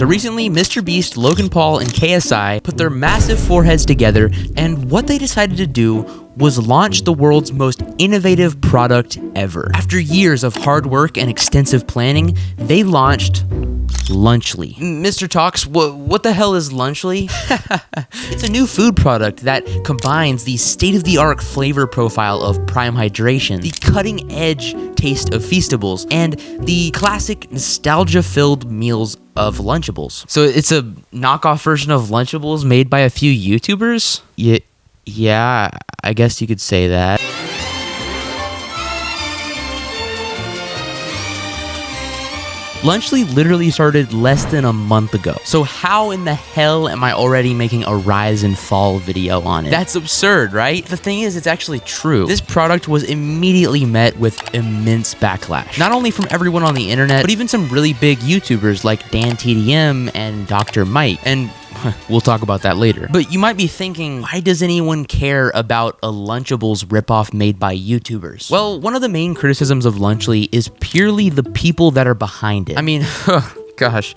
So recently, Mr. Beast, Logan Paul, and KSI put their massive foreheads together, and what they decided to do was launch the world's most innovative product ever. After years of hard work and extensive planning, they launched Lunchly. Mr. Talks, what the hell is Lunchly? It's a new food product that combines the state-of-the-art flavor profile of Prime Hydration, the cutting-edge taste of Feastables, and the classic nostalgia-filled meals of Lunchables. So it's a knockoff version of Lunchables made by a few YouTubers? Yeah, I guess you could say that. Lunchly literally started less than a month ago. So how in the hell am I already making a rise and fall video on it? That's absurd, right? The thing is, it's actually true. This product was immediately met with immense backlash. Not only from everyone on the internet, but even some really big YouTubers like Dan TDM and Dr. Mike. And we'll talk about that later. But you might be thinking, why does anyone care about a Lunchables ripoff made by YouTubers? Well, one of the main criticisms of Lunchly is purely the people that are behind it. I mean, gosh,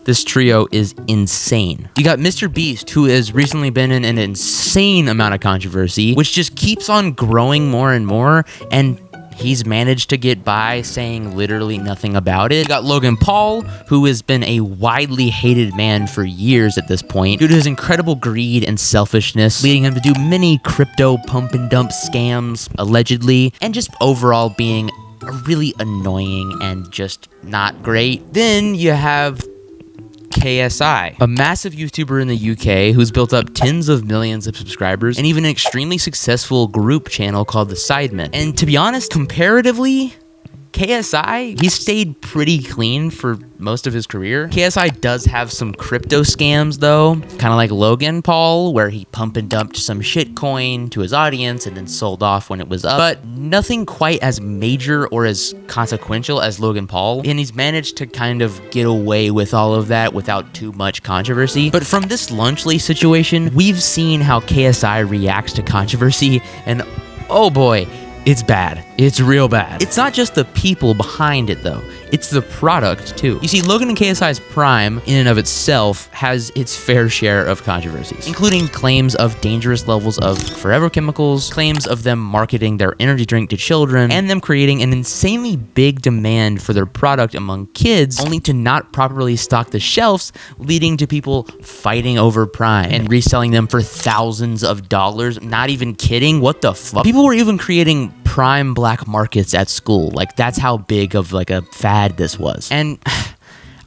this trio is insane. You got Mr. Beast, who has recently been in an insane amount of controversy, which just keeps on growing more and more, and he's managed to get by saying literally nothing about it. You got Logan Paul, who has been a widely hated man for years at this point due to his incredible greed and selfishness, leading him to do many crypto pump and dump scams, allegedly, and just overall being really annoying and just not great. Then you have KSI, a massive YouTuber in the UK who's built up tens of millions of subscribers and even an extremely successful group channel called The Sidemen. And to be honest, comparatively, KSI, he stayed pretty clean for most of his career. KSI does have some crypto scams though, kind of like Logan Paul, where he pump and dumped some shitcoin to his audience and then sold off when it was up, but nothing quite as major or as consequential as Logan Paul, and he's managed to kind of get away with all of that without too much controversy. But from this Lunchly situation, we've seen how KSI reacts to controversy, and oh boy, it's bad. It's real bad. It's not just the people behind it though. It's the product too. You see, Logan and KSI's Prime, in and of itself, has its fair share of controversies, including claims of dangerous levels of forever chemicals, claims of them marketing their energy drink to children, and them creating an insanely big demand for their product among kids, only to not properly stock the shelves, leading to people fighting over Prime and reselling them for thousands of dollars. Not even kidding. What the fuck? People were even creating Prime black markets at school. Like, that's how big of like a fad this was. And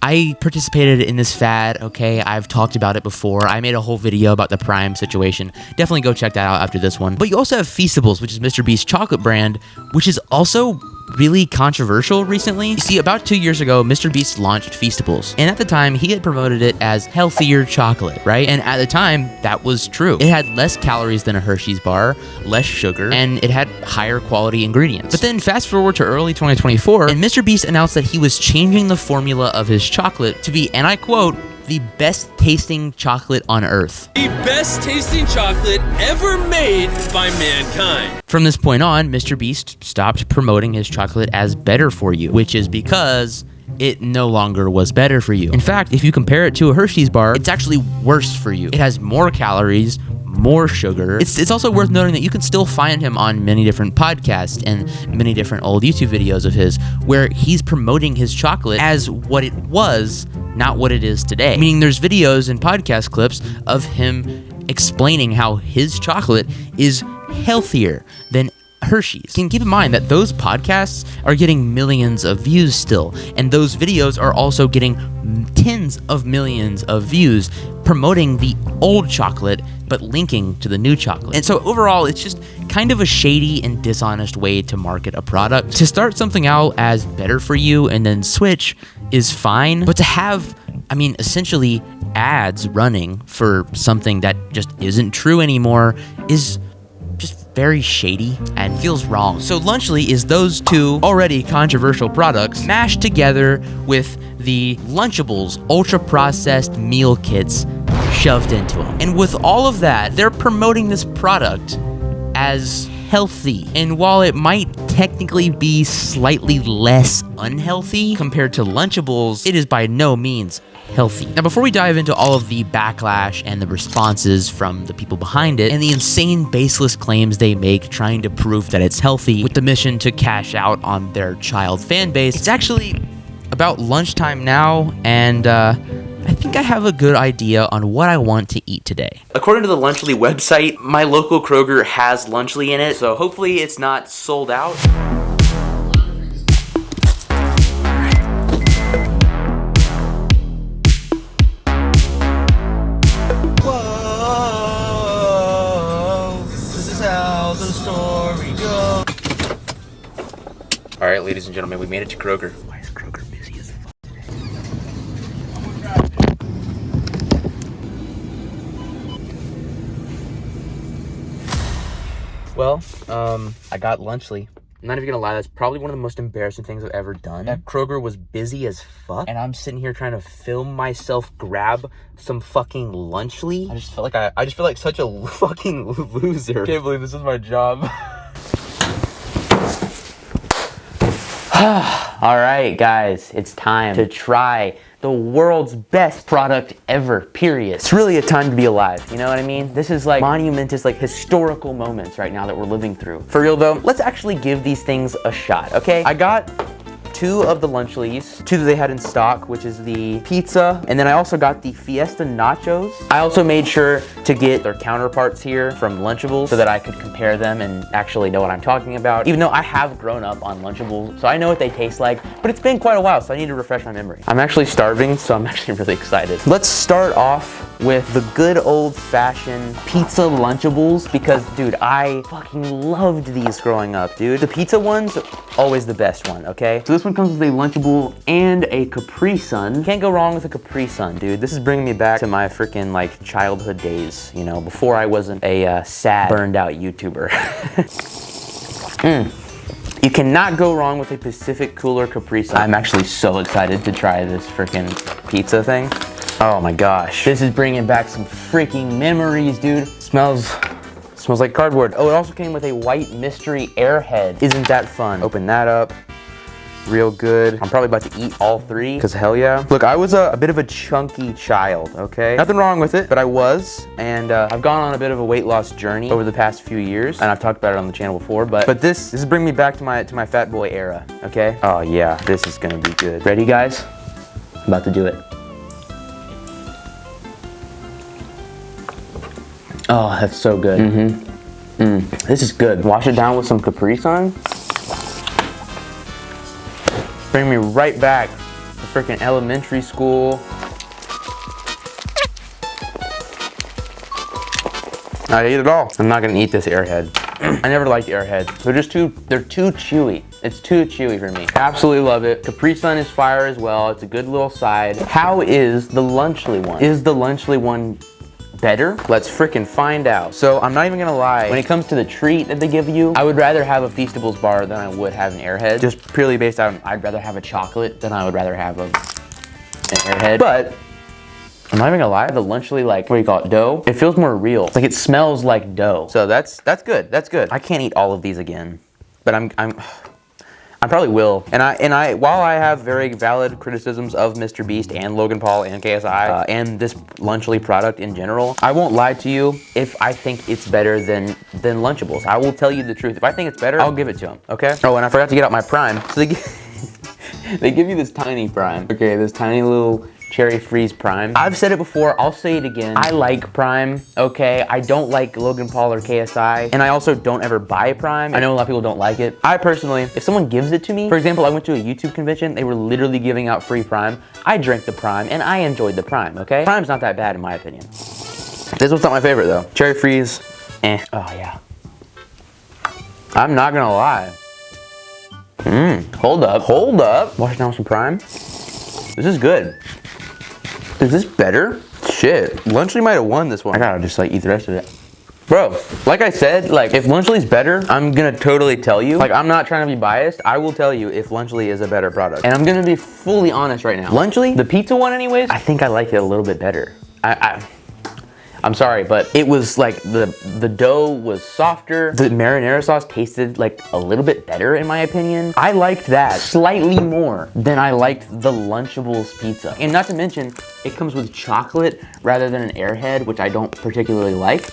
I participated in this fad, okay? I've talked about it before. I made a whole video about the Prime situation. Definitely go check that out after this one. But you also have Feastables, which is Mr. Beast's chocolate brand, which is also really controversial recently. You see, about 2 years ago, Mr. Beast launched Feastables, and at the time, he had promoted it as healthier chocolate, right? And at the time, that was true. It had less calories than a Hershey's bar, less sugar, and it had higher quality ingredients. But then fast forward to early 2024, and Mr. Beast announced that he was changing the formula of his chocolate to be, and I quote, the best tasting chocolate on earth. The best tasting chocolate ever made by mankind. From this point on, Mr. Beast stopped promoting his chocolate as better for you, which is because it no longer was better for you. In fact, if you compare it to a Hershey's bar, it's actually worse for you. It has more calories, more sugar. It's also worth noting that you can still find him on many different podcasts and many different old YouTube videos of his where he's promoting his chocolate as what it was, not what it is today. Meaning there's videos and podcast clips of him explaining how his chocolate is healthier than Hershey's. You can keep in mind that those podcasts are getting millions of views still, and those videos are also getting tens of millions of views promoting the old chocolate but linking to the new chocolate. And so overall, it's just kind of a shady and dishonest way to market a product. To start something out as better for you and then switch is fine, but to have, I mean, essentially ads running for something that just isn't true anymore is just very shady and feels wrong. So Lunchly is those two already controversial products mashed together with the Lunchables ultra-processed meal kits shoved into them. And with all of that, they're promoting this product as healthy. And while it might technically be slightly less unhealthy compared to Lunchables, it is by no means healthy. Now, before we dive into all of the backlash and the responses from the people behind it and the insane baseless claims they make trying to prove that it's healthy with the mission to cash out on their child fan base, it's actually about lunchtime now, and I think I have a good idea on what I want to eat today. According to the Lunchly website, my local Kroger has Lunchly in it, so hopefully it's not sold out. All right, ladies and gentlemen, we made it to Kroger. Why is Kroger busy as fuck today? Well, I got Lunchly. I'm not even gonna lie, that's probably one of the most embarrassing things I've ever done. That Kroger was busy as fuck, and I'm sitting here trying to film myself grab some fucking Lunchly. I just feel like such a fucking loser. I can't believe this is my job. All right, guys, it's time to try the world's best product ever, period. It's really a time to be alive, you know what I mean? This is like monumentous, like historical moments right now that we're living through. For real though, let's actually give these things a shot, okay? I got 2 of the Lunchlys, 2 that they had in stock, which is the pizza, and then I also got the Fiesta Nachos. I also made sure to get their counterparts here from Lunchables so that I could compare them and actually know what I'm talking about. Even though I have grown up on Lunchables, so I know what they taste like, but it's been quite a while, so I need to refresh my memory. I'm actually starving, so I'm actually really excited. Let's start off with the good old-fashioned pizza Lunchables, because, dude, I fucking loved these growing up, dude. The pizza one's always the best one, okay? So this one comes with a Lunchable and a Capri Sun. Can't go wrong with a Capri Sun, dude. This is bringing me back to my freaking, like, childhood days, you know, before I wasn't a sad, burned-out YouTuber. You cannot go wrong with a Pacific Cooler Capri Sun. I'm actually so excited to try this freaking pizza thing. Oh my gosh. This is bringing back some freaking memories, dude. Smells like cardboard. Oh, it also came with a white mystery airhead. Isn't that fun? Open that up. Real good. I'm probably about to eat all 3, because hell yeah. Look, I was a bit of a chunky child, okay? Nothing wrong with it, but I was, and I've gone on a bit of a weight loss journey over the past few years, and I've talked about it on the channel before, but this is bringing me back to my fat boy era, okay? Oh yeah, this is gonna be good. Ready, guys? I'm about to do it. Oh, that's so good. This is good. Wash it down with some Capri Sun. Bring me right back to freaking elementary school. I ate it all. I'm not gonna eat this airhead. I never liked airheads. They're too chewy. It's too chewy for me. Absolutely love it. Capri Sun is fire as well. It's a good little side. How is the Lunchly one? Is the Lunchly one better? Let's freaking find out. So I'm not even gonna lie, when it comes to the treat that they give you, I would rather have a Feastables bar than I would have an airhead. Just purely based on, I'd rather have a chocolate than I would rather have an airhead. But I'm not even gonna lie, the Lunchly, like, what do you call it, dough? It feels more real. Like, it smells like dough. So that's good, that's good. I can't eat all of these again, but I probably will. And while I have very valid criticisms of Mr. Beast and Logan Paul and KSI and this Lunchly product in general, I won't lie to you if I think it's better than Lunchables. I will tell you the truth. If I think it's better, I'll give it to them, okay? Oh, and I forgot to get out my Prime. So they give you this tiny Prime, okay? This tiny little Cherry Freeze Prime. I've said it before, I'll say it again. I like Prime, okay? I don't like Logan Paul or KSI, and I also don't ever buy Prime. I know a lot of people don't like it. I personally, if someone gives it to me, for example, I went to a YouTube convention, they were literally giving out free Prime. I drank the Prime, and I enjoyed the Prime, okay? Prime's not that bad in my opinion. This one's not my favorite though. Cherry Freeze, eh. Oh yeah. I'm not gonna lie. Hold up. Wash it down with some Prime. This is good. Is this better? Shit. Lunchly might have won this one. I gotta just like eat the rest of it. Bro, like I said, like if Lunchly's better, I'm gonna totally tell you. Like I'm not trying to be biased. I will tell you if Lunchly is a better product. And I'm gonna be fully honest right now. Lunchly, the pizza one anyways, I think I like it a little bit better. I I'm sorry, but it was like the dough was softer. The marinara sauce tasted like a little bit better in my opinion. I liked that slightly more than I liked the Lunchables pizza. And not to mention, it comes with chocolate rather than an airhead, which I don't particularly like.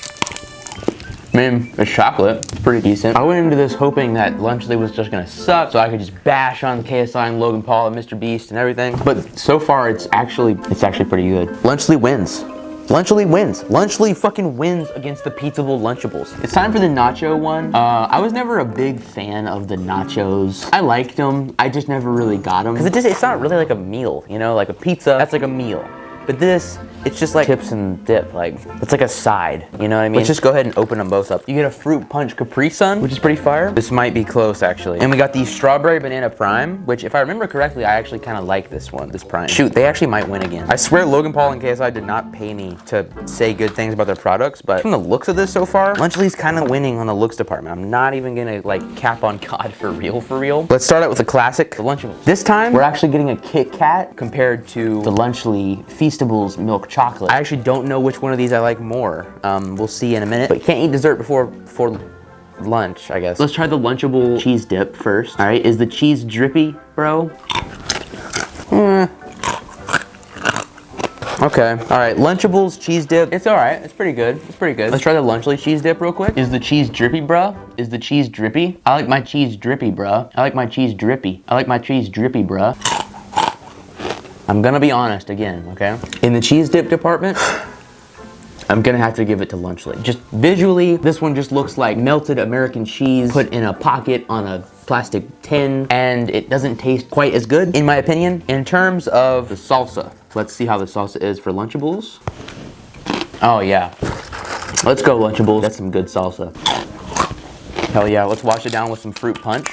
I mean, it's chocolate, it's pretty decent. I went into this hoping that Lunchly was just gonna suck, so I could just bash on KSI and Logan Paul and Mr. Beast and everything. But so far, it's actually pretty good. Lunchly wins. Lunchly wins. Lunchly fucking wins against the Pizzable Lunchables. It's time for the nacho one. I was never a big fan of the nachos. I liked them, I just never really got them. Cause it's not really like a meal, you know? Like a pizza, that's like a meal. But this, it's just like chips and dip, like, it's like a side, you know what I mean? Let's just go ahead and open them both up. You get a Fruit Punch Capri Sun, which is pretty fire. This might be close, actually. And we got the Strawberry Banana Prime, which if I remember correctly, I actually kind of like this one, this Prime. Shoot, they actually might win again. I swear Logan Paul and KSI did not pay me to say good things about their products, but from the looks of this so far, Lunchly's kind of winning on the looks department. I'm not even gonna like cap on God for real. Let's start out with the classic, the Lunchables. This time, we're actually getting a Kit Kat compared to the Lunchly Feastables milk chocolate. I actually don't know which one of these I like more. We'll see in a minute, but you can't eat dessert before lunch, I guess. Let's try the Lunchable cheese dip first. All right, is the cheese drippy, bro? Okay, all right, Lunchables cheese dip. It's all right, it's pretty good, it's pretty good. Let's try the Lunchly cheese dip real quick. Is the cheese drippy, bruh? Is the cheese drippy? I like my cheese drippy, bruh. I like my cheese drippy. I like my cheese drippy, bruh. I'm gonna be honest again, okay? In the cheese dip department, I'm gonna have to give it to Lunchly. Just visually, this one just looks like melted American cheese put in a pocket on a plastic tin, and it doesn't taste quite as good, in my opinion. In terms of the salsa, let's see how the salsa is for Lunchables. Oh yeah, let's go Lunchables. That's some good salsa. Hell yeah, let's wash it down with some Fruit Punch.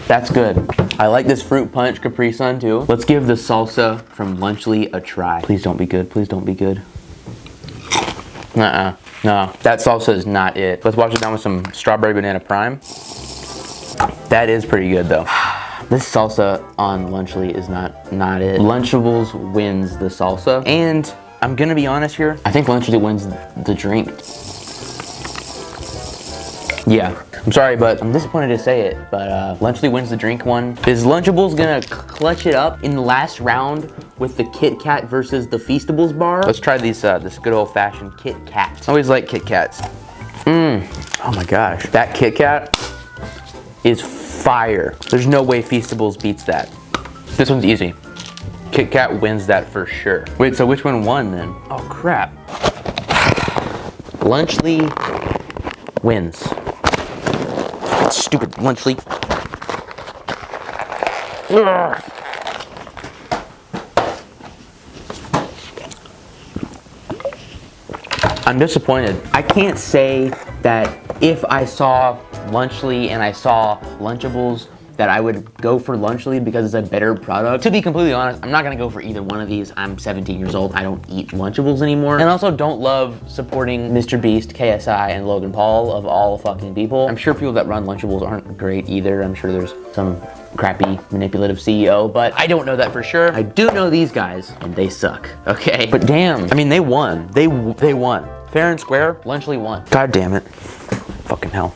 That's good. I like this Fruit Punch Capri Sun too. Let's give the salsa from Lunchly a try. Please don't be good, please don't be good. No, that salsa is not it. Let's wash it down with some Strawberry Banana Prime. That is pretty good though. This salsa on Lunchly is not it. Lunchables wins the salsa. And I'm gonna be honest here, I think Lunchly wins the drink. Yeah, I'm sorry, but I'm disappointed to say it, but Lunchly wins the drink one. Is Lunchables gonna clutch it up in the last round with the Kit Kat versus the Feastables bar? Let's try these, this good old-fashioned Kit Kat. I always like Kit Kats. Oh my gosh. That Kit Kat is fire. There's no way Feastables beats that. This one's easy. Kit Kat wins that for sure. Wait, so which one won then? Oh crap. Lunchly wins. Stupid Lunchly. Ugh. I'm disappointed. I can't say that if I saw Lunchly and I saw Lunchables that I would go for Lunchly because it's a better product. To be completely honest, I'm not gonna go for either one of these. I'm 17 years old, I don't eat Lunchables anymore. And I also don't love supporting Mr. Beast, KSI, and Logan Paul of all fucking people. I'm sure people that run Lunchables aren't great either. I'm sure there's some crappy manipulative CEO, but I don't know that for sure. I do know these guys, and they suck, okay? But damn, I mean, they won. They won. Fair and square, Lunchly won. God damn it. Fucking hell.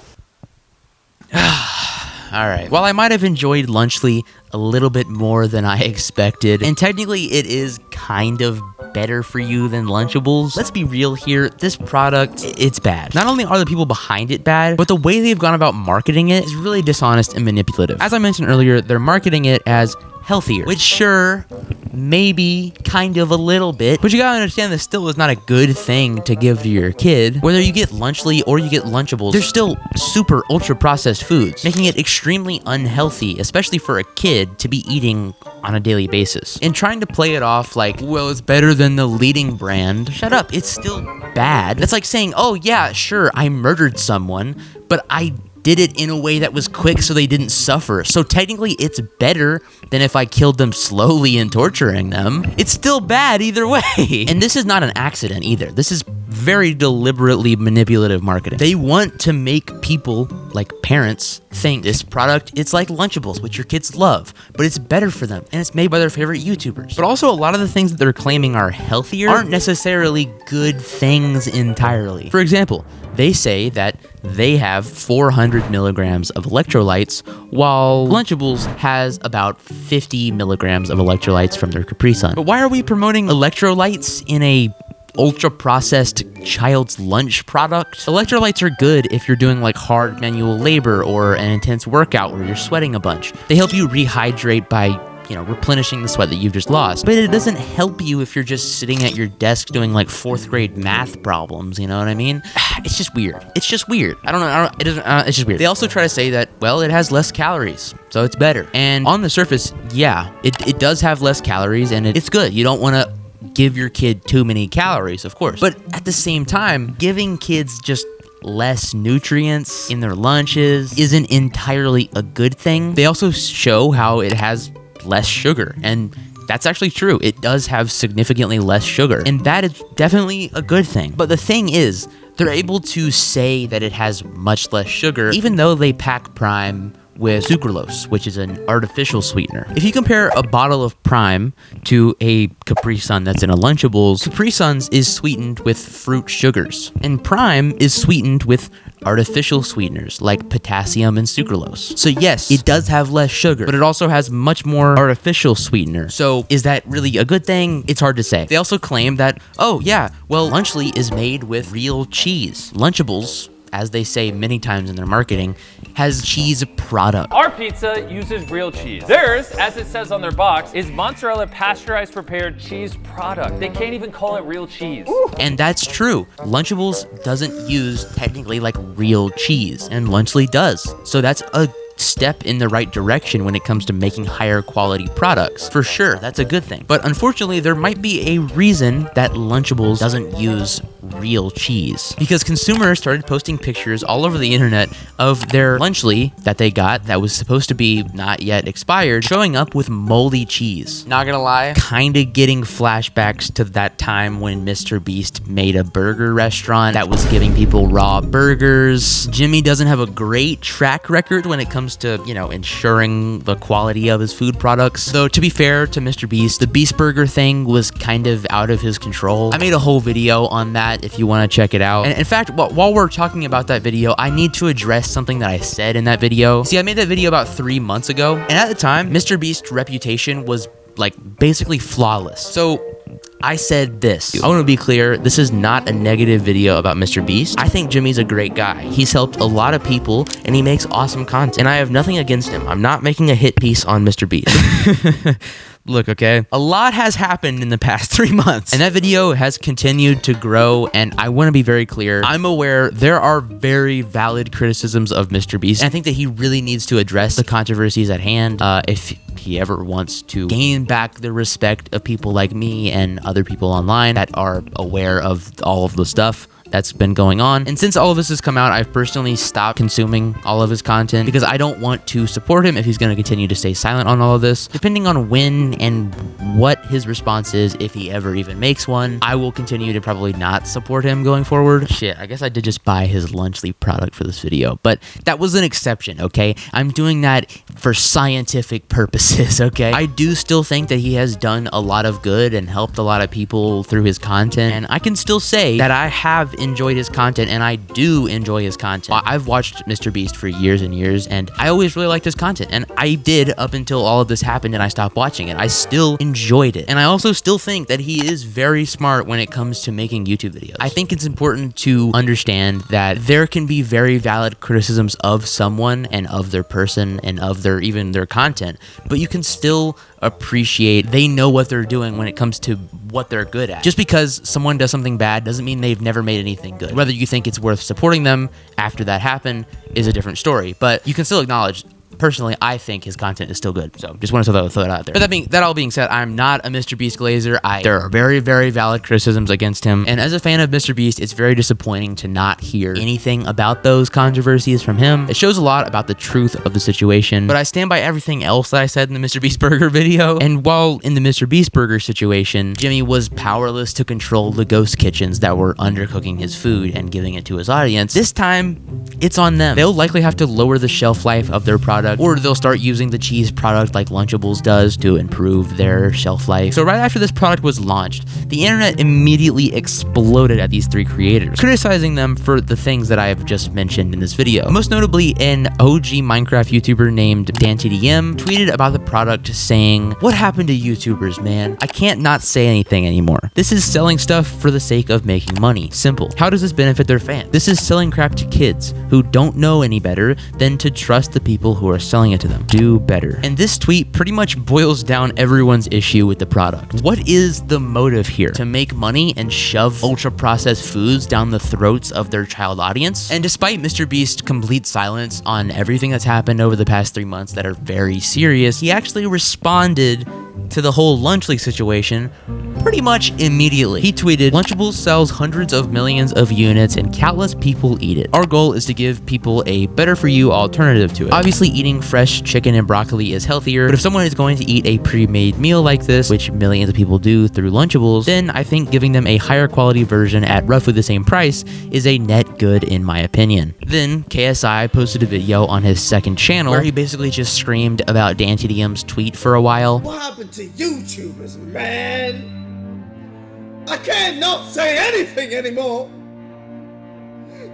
All right. While I might have enjoyed Lunchly a little bit more than I expected, and technically it is kind of better for you than Lunchables, let's be real here, this product, it's bad. Not only are the people behind it bad, but the way they've gone about marketing it is really dishonest and manipulative. As I mentioned earlier, they're marketing it as healthier, which sure, maybe kind of a little bit, but you gotta understand this still is not a good thing to give to your kid. Whether you get Lunchly or you get Lunchables, they're still super ultra processed foods, making it extremely unhealthy, especially for a kid to be eating on a daily basis. And trying to play it off like, well, it's better than the leading brand. Shut up, it's still bad. That's like saying, oh yeah, sure, I murdered someone, but I did it in a way that was quick so they didn't suffer. So technically it's better than if I killed them slowly and torturing them. It's still bad either way. And this is not an accident either. This is very deliberately manipulative marketing. They want to make people, like parents, think this product, it's like Lunchables, which your kids love, but it's better for them, and it's made by their favorite YouTubers. But also, a lot of the things that they're claiming are healthier aren't necessarily good things entirely. For example, they say that they have 400 milligrams of electrolytes, while Lunchables has about 50 milligrams of electrolytes from their Capri Sun. But why are we promoting electrolytes in a ultra-processed child's lunch product? Electrolytes are good if you're doing like hard manual labor or an intense workout where you're sweating a bunch. They help you rehydrate by replenishing the sweat that you've just lost. But it doesn't help you if you're just sitting at your desk doing like 4th grade math problems, you know what I mean? It's just weird. It's just weird. I don't know. It's just weird. They also try to say that, well, it has less calories, so it's better. And on the surface, yeah, it does have less calories, and it's good. You don't want to give your kid too many calories, of course. But at the same time, giving kids just less nutrients in their lunches isn't entirely a good thing. They also show how it has less sugar, and that's actually true. It does have significantly less sugar, and that is definitely a good thing. But the thing is, they're able to say that it has much less sugar, even though they pack Prime with sucralose, which is an artificial sweetener. If you compare a bottle of Prime to a Capri Sun that's in a Lunchables, Capri Suns is sweetened with fruit sugars, and Prime is sweetened with artificial sweeteners like potassium and sucralose. So yes, it does have less sugar, but it also has much more artificial sweetener. So is that really a good thing? It's hard to say. They also claim that, oh yeah, well, Lunchly is made with real cheese. Lunchables, as they say many times in their marketing, has cheese product. Our pizza uses real cheese. Theirs, as it says on their box, is mozzarella pasteurized prepared cheese product. They can't even call it real cheese. And that's true. Lunchables doesn't use technically like real cheese, and Lunchly does. So that's a step in the right direction when it comes to making higher quality products. For sure, that's a good thing. But unfortunately, there might be a reason that Lunchables doesn't use real cheese. Because consumers started posting pictures all over the internet of their Lunchly that they got that was supposed to be not yet expired, showing up with moldy cheese. Not gonna lie, kinda getting flashbacks to that time when Mr. Beast made a burger restaurant that was giving people raw burgers. Jimmy doesn't have a great track record when it comes to, ensuring the quality of his food products. Though, to be fair to Mr. Beast, the Beast Burger thing was kind of out of his control. I made a whole video on that if you want to check it out. And in fact, while we're talking about that video, I need to address something that I said in that video. See, I made that video about 3 months ago, and at the time, Mr. Beast's reputation was like basically flawless. So I said this. I want to be clear, this is not a negative video about Mr. Beast. I think Jimmy's a great guy. He's helped a lot of people, and he makes awesome content. And I have nothing against him. I'm not making a hit piece on Mr. Beast. Look, okay? A lot has happened in the past 3 months, and that video has continued to grow, and I want to be very clear. I'm aware there are very valid criticisms of Mr. Beast, and I think that he really needs to address the controversies at hand if he ever wants to gain back the respect of people like me and other people online that are aware of all of the stuff that's been going on. And since all of this has come out, I've personally stopped consuming all of his content because I don't want to support him if he's going to continue to stay silent on all of this. Depending on when and what his response is, if he ever even makes one, I will continue to probably not support him going forward. Shit, I guess I did just buy his Lunchly product for this video, but that was an exception, okay? I'm doing that for scientific purposes, okay? I do still think that he has done a lot of good and helped a lot of people through his content, and I can still say that I have enjoyed his content, and I do enjoy his content. I've watched Mr. Beast for years and years, and I always really liked his content, and I did up until all of this happened and I stopped watching it. I still enjoyed it, and I also still think that he is very smart when it comes to making YouTube videos. I think it's important to understand that there can be very valid criticisms of someone and of their person and of even their content, but you can still appreciate they know what they're doing when it comes to what they're good at. Just because someone does something bad doesn't mean they've never made anything good. Whether you think it's worth supporting them after that happened is a different story, but you can still acknowledge personally, I think his content is still good. So just wanted to throw that out there. But that all being said, I'm not a Mr. Beast glazer. There are very, very valid criticisms against him. And as a fan of Mr. Beast, it's very disappointing to not hear anything about those controversies from him. It shows a lot about the truth of the situation, but I stand by everything else that I said in the Mr. Beast Burger video. And while in the Mr. Beast Burger situation, Jimmy was powerless to control the ghost kitchens that were undercooking his food and giving it to his audience, this time it's on them. They'll likely have to lower the shelf life of their product, or they'll start using the cheese product like Lunchables does to improve their shelf life. So right after this product was launched, the internet immediately exploded at these three creators, criticizing them for the things that I have just mentioned in this video. Most notably, an OG Minecraft YouTuber named DanTDM tweeted about the product saying, "What happened to YouTubers, man? I can't not say anything anymore. This is selling stuff for the sake of making money. Simple. How does this benefit their fans? This is selling crap to kids who don't know any better than to trust the people who are selling it to them. Do better." And this tweet pretty much boils down everyone's issue with the product. What is the motive here? To make money and shove ultra-processed foods down the throats of their child audience? And despite Mr. Beast's complete silence on everything that's happened over the past 3 months that are very serious, he actually responded to the whole Lunch Leak situation pretty much immediately. He tweeted, "Lunchables sells hundreds of millions of units and countless people eat it. Our goal is to give people a better for you alternative to it. Obviously, eating fresh chicken and broccoli is healthier, but if someone is going to eat a pre-made meal like this, which millions of people do through Lunchables, then I think giving them a higher quality version at roughly the same price is a net good in my opinion." Then KSI posted a video on his second channel where he basically just screamed about DanTDM's tweet for a while. "What happened to YouTubers, man? I can't not say anything anymore.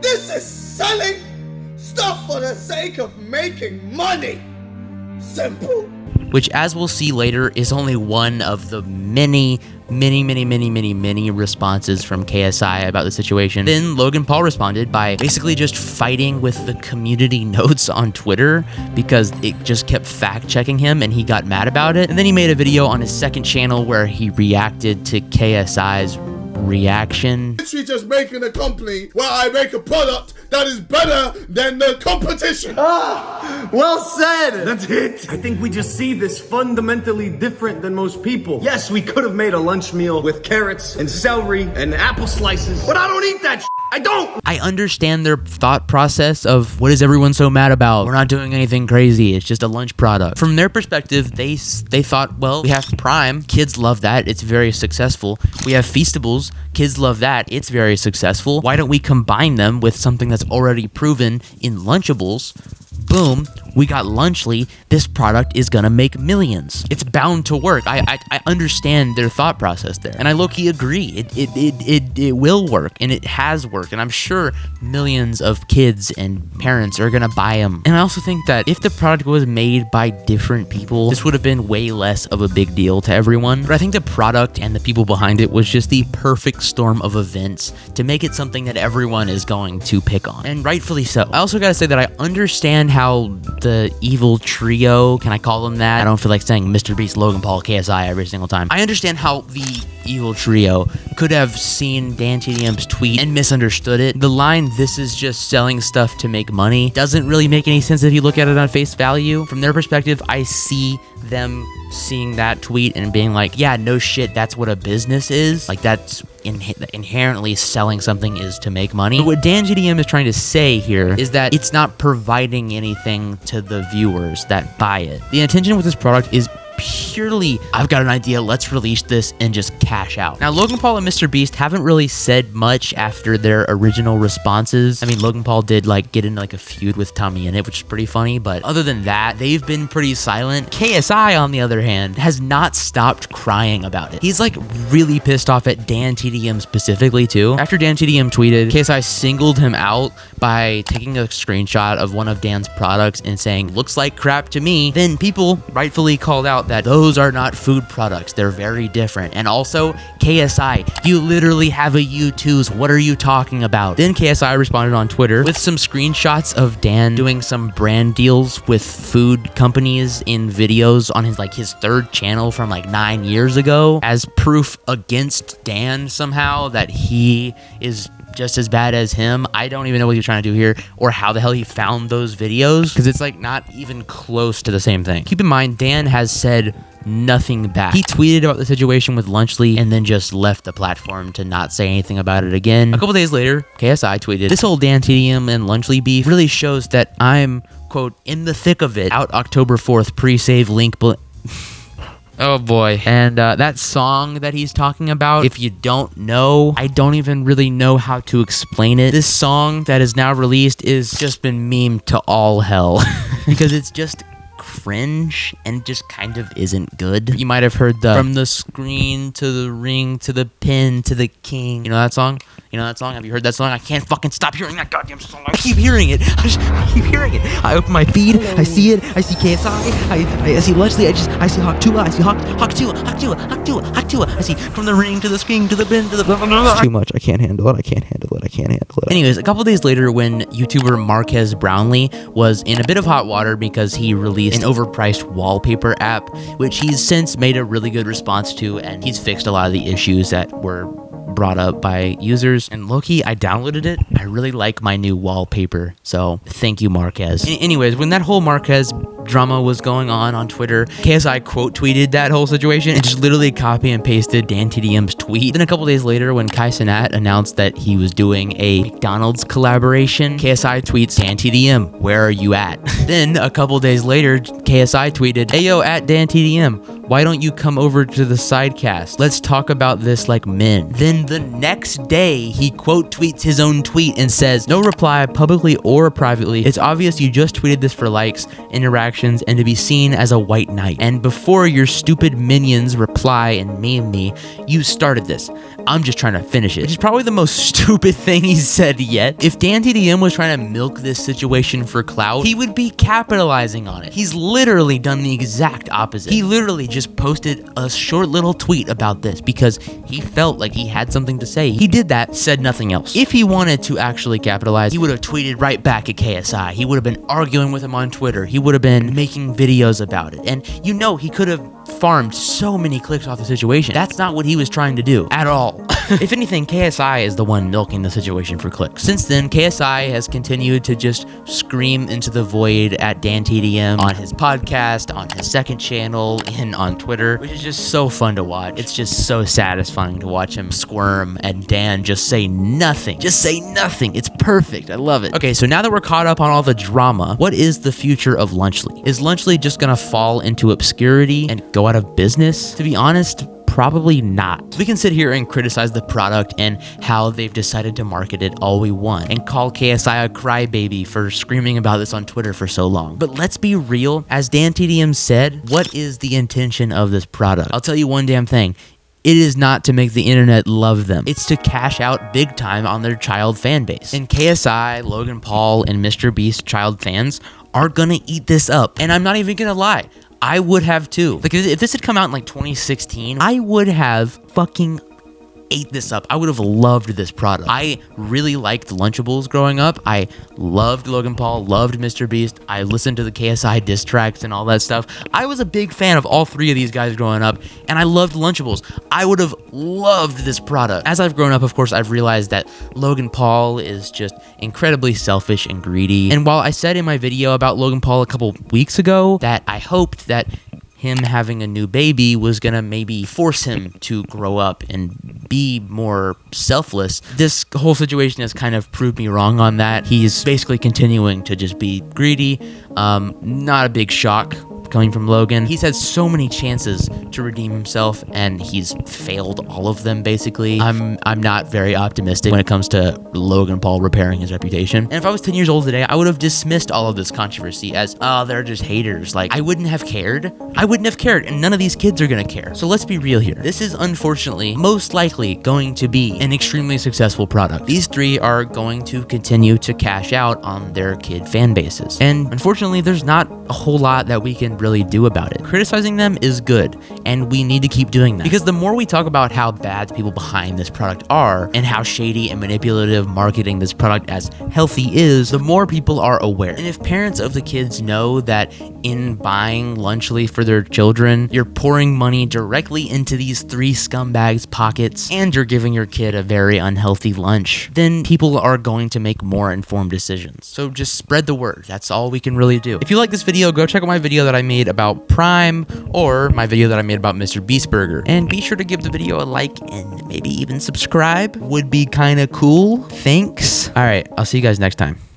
This is selling stuff for the sake of making money. Simple." Which, as we'll see later, is only one of the many responses from KSI about the situation. Then Logan Paul responded by basically just fighting with the community notes on Twitter because it just kept fact-checking him and he got mad about it. And then he made a video on his second channel where he reacted to KSI's reaction. Literally just making a company where I make a product that is better than the competition. Well said! That's it! I think we just see this fundamentally different than most people. Yes, we could have made a lunch meal with carrots and celery and apple slices, but I don't eat that shit. I don't! I understand their thought process of what is everyone so mad about? We're not doing anything crazy. It's just a lunch product. From their perspective, they thought, well, we have Prime. Kids love that. It's very successful. We have Feastables. Kids love that. It's very successful. Why don't we combine them with something that's already proven in Lunchables? Boom, we got Lunchly. This product is gonna make millions. It's bound to work. I understand their thought process there, and I low-key agree. It will work, and it has worked, and I'm sure millions of kids and parents are gonna buy them. And I also think that if the product was made by different people, this would have been way less of a big deal to everyone. But I think the product and the people behind it was just the perfect storm of events to make it something that everyone is going to pick on, and rightfully so. I also gotta say that I understand how the evil trio, can I call them that? I don't feel like saying Mr. Beast, Logan Paul, KSI every single time. I understand how the evil trio could have seen DanTDM's tweet and misunderstood it. The line, "This is just selling stuff to make money," doesn't really make any sense if you look at it on face value. From their perspective, I see them seeing that tweet and being like, yeah, no shit, that's what a business is. Like, that's inherently selling something is to make money. But what DanTDM is trying to say here is that it's not providing anything to the viewers that buy it. The intention with this product is purely, I've got an idea, let's release this and just cash out. Now, Logan Paul and Mr. Beast haven't really said much after their original responses. I mean, Logan Paul did get into a feud with Tommy in it, which is pretty funny, but other than that, they've been pretty silent. KSI, on the other hand, has not stopped crying about it. He's really pissed off at DanTDM specifically too. After DanTDM tweeted, KSI singled him out by taking a screenshot of one of Dan's products and saying, "Looks like crap to me." Then people rightfully called out that those are not food products. They're very different. And also, KSI, you literally have a U2s. What are you talking about? Then KSI responded on Twitter with some screenshots of Dan doing some brand deals with food companies in videos on his third channel from 9 years ago as proof against Dan somehow that he is just as bad as him. I don't even know what he's trying to do here or how the hell he found those videos, because it's like not even close to the same thing. Keep in mind, Dan has said nothing back. He tweeted about the situation with Lunchly and then just left the platform to not say anything about it again. A couple days later, KSI tweeted, "This whole Dan TDM and Lunchly beef really shows that I'm, quote, in the thick of it. Out October 4th, pre-save link Oh boy. And that song that he's talking about, if you don't know, I don't even really know how to explain it. This song that is now released is just been memed to all hell because it's just cringe and just kind of isn't good. You might have heard the "from the screen to the ring to the pin to the king." You know that song? You know that song? Have you heard that song? I can't fucking stop hearing that goddamn song. I keep hearing it. I keep hearing it. I open my feed. I see it. I see KSI. I see Leslie. I see Hawk Tua. I see Hawk Tua. I see "from the ring to the screen to the pin to the..." It's too much. I can't handle it. I can't handle it. Anyways, a couple days later, when YouTuber Marquez Brownlee was in a bit of hot water because he released an overpriced wallpaper app, which he's since made a really good response to, and he's fixed a lot of the issues that were brought up by users. And low-key, I downloaded it. I really like my new wallpaper, so thank you, Marquez. Anyways, when that whole Marquez drama was going on Twitter, KSI quote tweeted that whole situation and just literally copy and pasted Dan TDM's tweet. Then a couple days later, when Kai Cenat announced that he was doing a McDonald's collaboration, KSI tweets, "Dan TDM, where are you at?" Then a couple days later, KSI tweeted, "Ayo, at Dan TDM, why don't you come over to the sidecast? Let's talk about this like men." Then the next day, he quote tweets his own tweet and says, "No reply publicly or privately. It's obvious you just tweeted this for likes, interactions, and to be seen as a white knight. And before your stupid minions reply and meme me, you started this. I'm just trying to finish it." Which is probably the most stupid thing he's said yet. If Dan TDM was trying to milk this situation for clout, he would be capitalizing on it. He's literally done the exact opposite. He literally just posted a short little tweet about this because he felt like he had something to say. He did that, said nothing else. If he wanted to actually capitalize, he would have tweeted right back at KSI. He would have been arguing with him on Twitter. He would have been making videos about it. And you know, he could have farmed so many clicks off the situation. That's not what he was trying to do at all. If anything, KSI is the one milking the situation for clicks. Since then, KSI has continued to just scream into the void at Dan TDM on his podcast, on his second channel, and on Twitter, which is just so fun to watch. It's just so satisfying to watch him squirm and Dan just say nothing. Just say nothing. It's perfect. I love it. Okay, so now that we're caught up on all the drama, what is the future of Lunchly? Is Lunchly just gonna fall into obscurity and go out of business? To be honest, probably not. We can sit here and criticize the product and how they've decided to market it all we want and call KSI a crybaby for screaming about this on Twitter for so long. But let's be real. As Dan TDM said, what is the intention of this product? I'll tell you one damn thing. It is not to make the internet love them. It's to cash out big time on their child fan base. And KSI, Logan Paul, and Mr. Beast child fans are gonna eat this up. And I'm not even gonna lie. I would have too. Like, if this had come out in like 2016, I would have fucking ate this up. I would have loved this product. I really liked Lunchables growing up. I loved Logan Paul, loved Mr. Beast. I listened to the KSI diss tracks and all that stuff. I was a big fan of all three of these guys growing up, and I loved Lunchables. I would have loved this product. As I've grown up, of course, I've realized that Logan Paul is just incredibly selfish and greedy. And while I said in my video about Logan Paul a couple weeks ago that I hoped that him having a new baby was gonna maybe force him to grow up and be more selfless, this whole situation has kind of proved me wrong on that. He's basically continuing to just be greedy. Not a big shock coming from Logan. He's had so many chances to redeem himself and he's failed all of them basically. I'm not very optimistic when it comes to Logan Paul repairing his reputation. And if I was 10 years old today, I would have dismissed all of this controversy as, oh, they're just haters. Like, I wouldn't have cared. I wouldn't have cared, and none of these kids are gonna care. So let's be real here. This is unfortunately most likely going to be an extremely successful product. These three are going to continue to cash out on their kid fan bases. And unfortunately, there's not a whole lot that we can can really do about it. Criticizing them is good, and we need to keep doing that. Because the more we talk about how bad the people behind this product are, and how shady and manipulative marketing this product as healthy is, the more people are aware. And if parents of the kids know that in buying Lunchly for their children, you're pouring money directly into these three scumbags' pockets, and you're giving your kid a very unhealthy lunch, then people are going to make more informed decisions. So just spread the word. That's all we can really do. If you like this video, go check out my video that I made about Prime, or my video that I made about Mr. Beast Burger. And be sure to give the video a like and maybe even subscribe. Would be kind of cool. Thanks. All right, I'll see you guys next time.